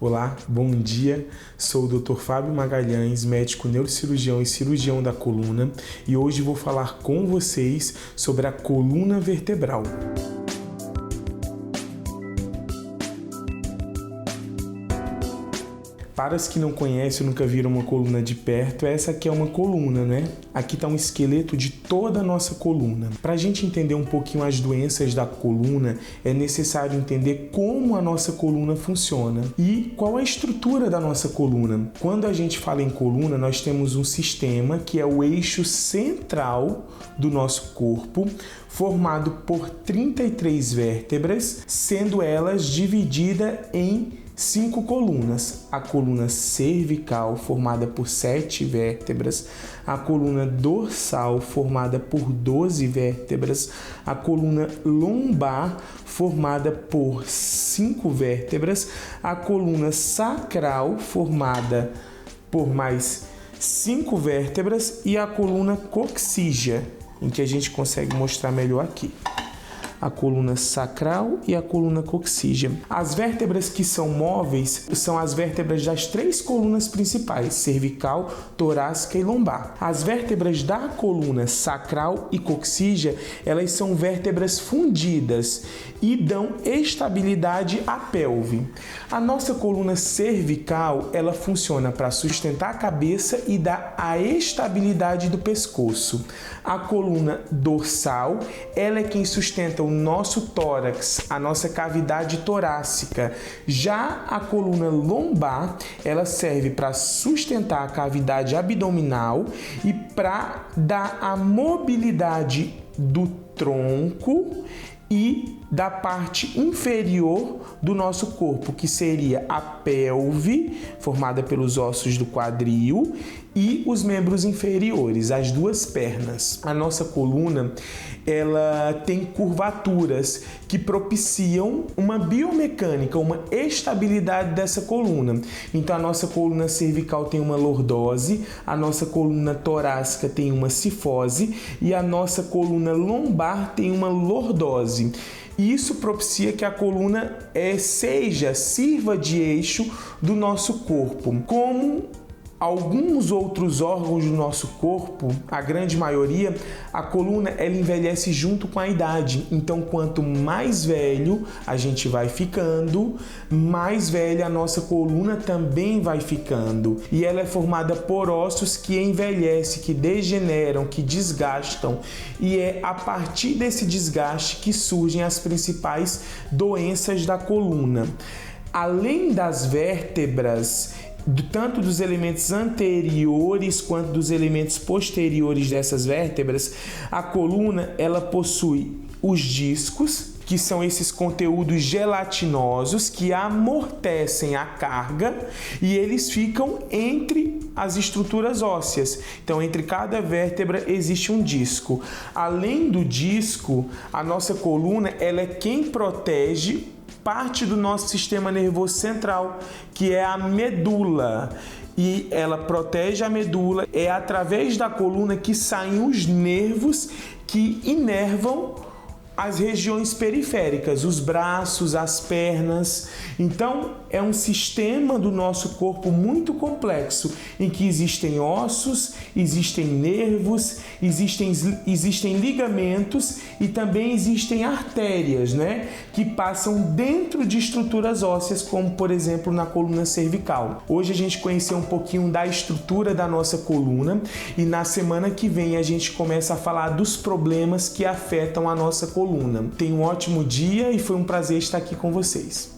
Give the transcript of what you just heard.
Olá, bom dia. Sou o Dr. Fábio Magalhães, médico neurocirurgião e cirurgião da coluna, e hoje vou falar com vocês sobre a coluna vertebral. Para os que não conhecem ou nunca viram uma coluna de perto, essa aqui é uma coluna, né? Aqui está um esqueleto de toda a nossa coluna. Para a gente entender um pouquinho as doenças da coluna, é necessário entender como a nossa coluna funciona e qual é a estrutura da nossa coluna. Quando a gente fala em coluna, nós temos um sistema que é o eixo central do nosso corpo, formado por 33 vértebras, sendo elas divididas em 5 colunas: a coluna cervical, formada por 7 vértebras, a coluna dorsal, formada por 12 vértebras, a coluna lombar, formada por 5 vértebras, a coluna sacral, formada por mais 5 vértebras, e a coluna coxígea, em que a gente consegue mostrar melhor aqui. A coluna sacral e a coluna coxígea. As vértebras que são móveis são as vértebras das 3 colunas principais, cervical, torácica e lombar. As vértebras da coluna sacral e coxígea, elas são vértebras fundidas e dão estabilidade à pelve. A nossa coluna cervical, ela funciona para sustentar a cabeça e dar a estabilidade do pescoço. A coluna dorsal, ela é quem sustenta o nosso tórax, a nossa cavidade torácica. Já a coluna lombar, ela serve para sustentar a cavidade abdominal e para dar a mobilidade do tronco e da parte inferior do nosso corpo, que seria a pelve, formada pelos ossos do quadril, e os membros inferiores, as 2 pernas. A nossa coluna, ela tem curvaturas que propiciam uma biomecânica, uma estabilidade dessa coluna. Então, a nossa coluna cervical tem uma lordose, a nossa coluna torácica tem uma cifose e a nossa coluna lombar tem uma lordose. Isso propicia que a coluna sirva de eixo do nosso corpo. Como alguns outros órgãos do nosso corpo, a grande maioria, a coluna ela envelhece junto com a idade. Então, quanto mais velho a gente vai ficando, mais velha a nossa coluna também vai ficando. E ela é formada por ossos que envelhecem, que degeneram, que desgastam. E é a partir desse desgaste que surgem as principais doenças da coluna. Além das vértebras, tanto dos elementos anteriores quanto dos elementos posteriores dessas vértebras, a coluna ela possui os discos, que são esses conteúdos gelatinosos que amortecem a carga e eles ficam entre as estruturas ósseas. Então, entre cada vértebra existe um disco. Além do disco, a nossa coluna ela é quem protege parte do nosso sistema nervoso central, que é a medula. E ela protege a medula, é através da coluna que saem os nervos que inervam as regiões periféricas, os braços, as pernas. Então, é um sistema do nosso corpo muito complexo, em que existem ossos, existem nervos, existem ligamentos e também existem artérias, né, que passam dentro de estruturas ósseas, como, por exemplo, na coluna cervical. Hoje a gente conheceu um pouquinho da estrutura da nossa coluna e na semana que vem a gente começa a falar dos problemas que afetam a nossa coluna. Tenha um ótimo dia e foi um prazer estar aqui com vocês.